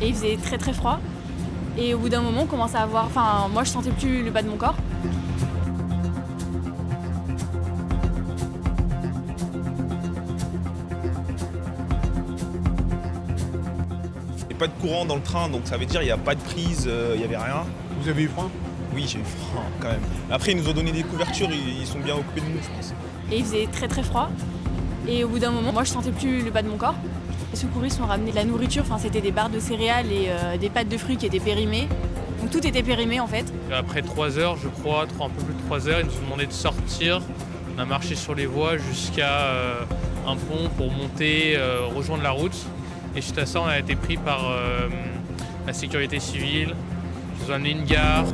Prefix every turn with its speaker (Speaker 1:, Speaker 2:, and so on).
Speaker 1: et il faisait très très froid. Et au bout d'un moment, on commençait à avoir... Enfin, moi, je sentais plus le bas de mon corps.
Speaker 2: Il n'y a pas de courant dans le train, donc ça veut dire qu'il n'y a pas de prise, il n'y avait rien.
Speaker 3: Vous avez eu froid?
Speaker 2: Oui, j'ai eu froid quand même. Après, ils nous ont donné des couvertures, ils sont bien occupés de nous, je pense.
Speaker 1: Et il faisait très très froid. Et au bout d'un moment, moi, je sentais plus le bas de mon corps. Les secouristes ont ramené de la nourriture, enfin, c'était des barres de céréales et des pâtes de fruits qui étaient périmées. Donc tout était périmé en fait.
Speaker 4: Après 3 heures, je crois, un peu plus de 3 heures, ils nous ont demandé de sortir. On a marché sur les voies jusqu'à un pont pour monter, rejoindre la route. Et suite à ça, on a été pris par la sécurité civile. Ils nous ont amené une gare.